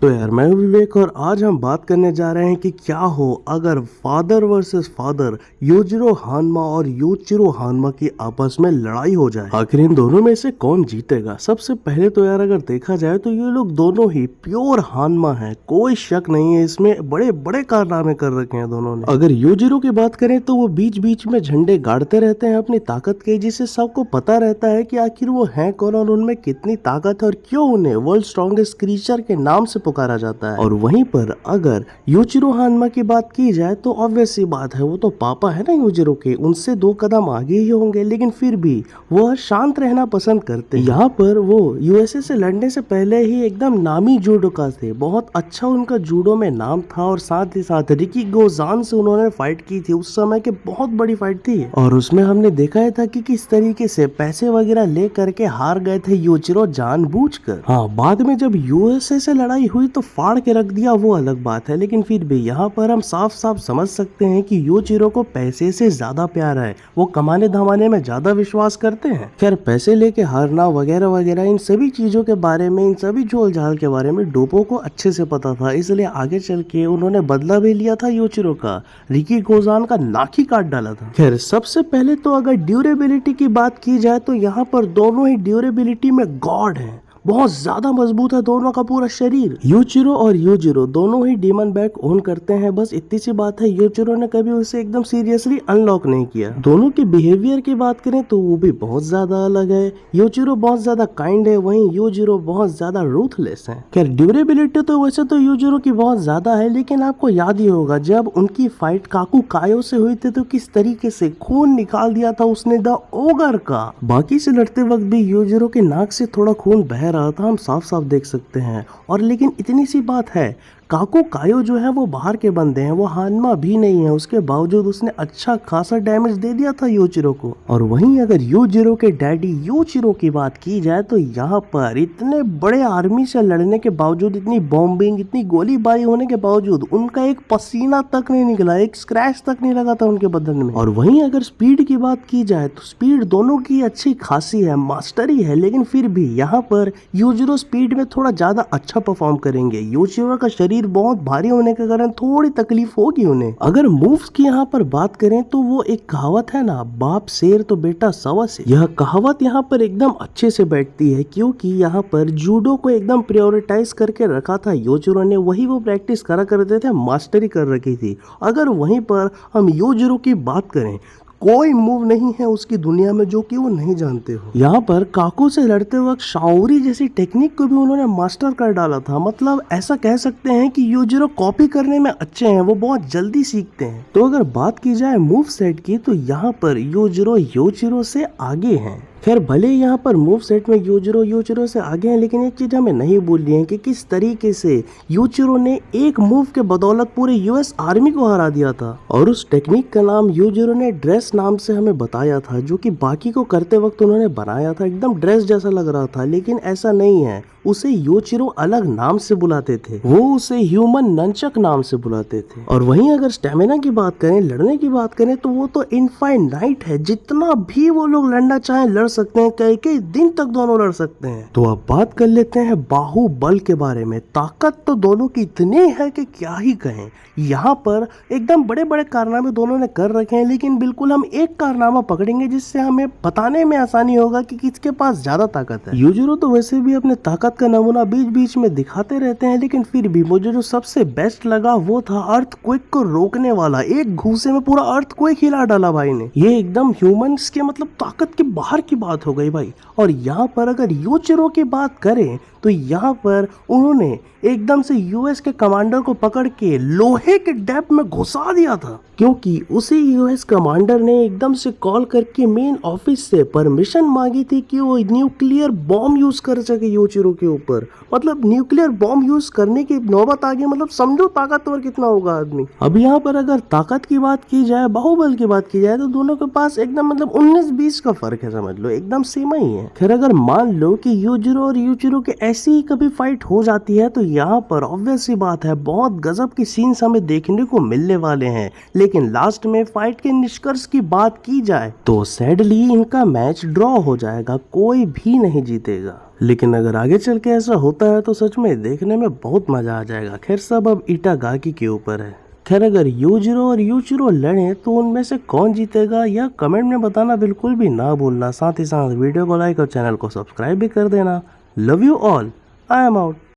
तो यार मैं हूं विवेक और आज हम बात करने जा रहे हैं कि क्या हो अगर फादर वर्सेस फादर योजिरो हानमा और योचिरो हानमा की आपस में लड़ाई हो जाए। आखिर इन दोनों में से कौन जीतेगा। सबसे पहले तो यार अगर देखा जाए तो ये लोग दोनों ही प्योर हानमा हैं, कोई शक नहीं है इसमें। बड़े बड़े कारनामे कर रखे हैं दोनों ने। अगर योजिरो की बात करें तो वो बीच बीच में झंडे गाड़ते रहते हैं अपनी ताकत के, जिससे सबको पता रहता है कि आखिर वो हैं कौन और उनमें कितनी ताकत है और क्यों उन्हें वर्ल्ड स्ट्रॉन्गेस्ट क्रीचर के नाम से पुकारा जाता है। और वहीं पर अगर योजिरो हानमा की बात की जाए तो ऑब्वियस सी बात है, वो तो पापा है ना योजिरो के, उनसे 2 कदम आगे ही होंगे, लेकिन फिर भी वो शांत रहना पसंद करते हैं। यहाँ पर वो यूएसए से लड़ने से पहले ही एकदम नामी जूडोका थे, बहुत अच्छा उनका जूडो में नाम था और साथ ही साथ रिकी गोजान से उन्होंने फाइट की थी। उस समय की बहुत बड़ी फाइट थी और उसमें हमने देखा था कि किस तरीके से पैसे वगैरह ले करके हार गए थे योजिरो जानबूझकर। हाँ, बाद में जब यूएसए से लड़ाई हुई तो फाड़ के रख दिया, वो अलग बात है, लेकिन फिर भी यहाँ पर हम साफ साफ समझ सकते हैं कि योजिरो को पैसे से ज्यादा प्यार है, वो कमाने धमाने में ज्यादा विश्वास करते हैं। खैर पैसे लेके हारना वगैरह वगैरह इन सभी चीजों के बारे में, इन सभी झोल झाल के बारे में डोपो को अच्छे से पता था, इसलिए आगे चल के उन्होंने बदला भी लिया था योजिरो का, रिकी गोजान का नाक ही काट डाला था। खैर सबसे पहले तो अगर ड्यूरेबिलिटी की बात की जाए तो यहाँ पर दोनों ही ड्यूरेबिलिटी में गॉड है, बहुत ज्यादा मजबूत है दोनों का पूरा शरीर। योजिरो और योजिरो दोनों ही डीमन बैग ओन करते हैं, बस इतनी सी बात है योजिरो ने कभी उसे एकदम सीरियसली अनलॉक नहीं किया। दोनों की बिहेवियर की बात करें तो वो भी बहुत ज्यादा अलग है। योजिरो बहुत ज्यादा काइंड है, वहीं योजिरो बहुत ज्यादा रूथलेस है। खैर ड्यूरेबिलिटी तो वैसे तो योजिरो की बहुत ज्यादा है, लेकिन आपको याद ही होगा जब उनकी फाइट काकू कायो से हुई थी तो किस तरीके से खून निकाल दिया था उसने द ओगर का। बाकी से लड़ते वक्त भी योजिरो के नाक से थोड़ा खून बह रहा था, हम साफ साफ देख सकते हैं। और लेकिन इतनी सी बात है, काकू कायो जो है वो बाहर के बंदे हैं, वो हानमा भी नहीं है, उसके बावजूद उसने अच्छा खासा डैमेज दे दिया था योजिरो को। और वहीं अगर योजिरो के डैडी योचिरो की बात की जाए तो यहाँ पर इतने बड़े आर्मी से लड़ने के बावजूद, इतनी बॉम्बिंग, इतनी गोलीबारी होने के बावजूद उनका एक पसीना तक नहीं निकला, एक स्क्रैच तक नहीं लगा था उनके बदन में। और वहीं अगर स्पीड की बात की जाए तो स्पीड दोनों की अच्छी खासी है, मास्टरी है, लेकिन फिर भी यहाँ पर योजिरो स्पीड में थोड़ा ज्यादा अच्छा परफॉर्म करेंगे। योजिरो का शरीर बहुत भारी होने के कारण थोड़ी तकलीफ होगी उन्हें। अगर मूव्स की यहाँ पर बात करें तो वो एक कहावत है ना, बाप शेर तो बेटा सवा शेर, यह कहावत यहाँ पर एकदम अच्छे से बैठती है, क्योंकि यहाँ पर जूडो को एकदम प्रायोरिटाइज करके रखा था योजिरो ने, वही वो प्रैक्टिस करा करते थे, मास्टरी कर रखी थी। अगर वहीं पर हम योजिरो की बात करें, कोई मूव नहीं है उसकी दुनिया में जो कि वो नहीं जानते हो। यहाँ पर काकू से लड़ते वक्त शाओरी जैसी टेक्निक को भी उन्होंने मास्टर कर डाला था। मतलब ऐसा कह सकते हैं कि योजिरो कॉपी करने में अच्छे हैं, वो बहुत जल्दी सीखते हैं। तो अगर बात की जाए मूव सेट की तो यहाँ पर योजिरो योचिरो से आगे हैं। खैर भले यहाँ पर मूव सेट में योजिरो से आगे हैं, लेकिन एक चीज हमें नहीं भूलनी है कि किस तरीके से योजिरो ने एक मूव के बदौलत पूरे यूएस आर्मी को हरा दिया था। और उस टेक्निक का नाम योजिरो ने ड्रेस नाम से हमें बताया था, जो कि बाकी को करते वक्त उन्होंने बनाया था, एकदम ड्रेस जैसा लग रहा था, लेकिन ऐसा नहीं है। उसे योजिरो अलग नाम से बुलाते थे, वो उसे ह्यूमन नंचक नाम से बुलाते थे। और वहीं अगर स्टेमिना की बात करें, लड़ने की बात करें, तो वो तो इनफाइनाइट है, जितना भी वो लोग लड़ना चाहें लड़ सकते हैं, कई कई दिन तक दोनों लड़ सकते हैं। तो अब बात कर लेते हैं बाहुबल के बारे में। ताकत तो दोनों की इतनी है कि क्या ही कहें। यहाँ पर एकदम बड़े बड़े कारनामे दोनों ने कर रखे हैं, लेकिन बिल्कुल हम एक कारनामा पकड़ेंगे जिससे हमें बताने में आसानी होगा कि किसके पास ज्यादा ताकत है। योजिरो तो वैसे भी अपने ताकत का नमूना बीच बीच में दिखाते रहते हैं, लेकिन फिर भी मुझे जो सबसे बेस्ट लगा वो था अर्थक्वेक को रोकने वाला। एक घूसे में पूरा अर्थक्वेक हिला डाला भाई ने। ये एकदम ह्यूमंस के मतलब ताकत के बाहर की बात हो गई भाई। और यहाँ पर अगर योजिरो की बात करें तो यहाँ पर उन्होंने एकदम से यूएस के कमांडर को पकड़ के लोहे के डेप्थ में घुसा दिया था, क्योंकि उसी यूएस कमांडर ने एकदम से कॉल करके मेन ऑफिस से परमिशन मांगी थी कि वो न्यूक्लियर बॉम्ब यूज कर सके योजिरो के ऊपर। मतलब न्यूक्लियर बॉम्ब यूज करने की नौबत आ गई, मतलब समझो ताकतवर कितना होगा आदमी। अब यहाँ पर अगर ताकत की बात की जाए, बाहुबल की बात की जाए, तो दोनों के पास एकदम मतलब 19-20 का फर्क है, समझ लो एकदम सेम ही है। खैर अगर मान लो कि योजिरो और योचिरो के ऐसी ही कभी फाइट हो जाती है तो यहाँ पर ऑब्वियस सी बात है बहुत गजब की सीन्स हमें देखने को मिलने वाले हैं। लेकिन लास्ट में फाइट के निष्कर्ष की बात की जाए तो सैडली इनका मैच ड्रॉ हो जाएगा, कोई भी नहीं जीतेगा। लेकिन अगर आगे चल के ऐसा होता है तो सच में देखने में बहुत मजा आ जाएगा। खैर सब अब इटागाकी के ऊपर है। खैर अगर यूजिरो और यूचिरो लड़े तो उनमें से कौन जीतेगा या कमेंट में बताना बिल्कुल भी ना भूलना। साथ ही साथ वीडियो को लाइक और चैनल को सब्सक्राइब भी कर देना। Love you all, I am out.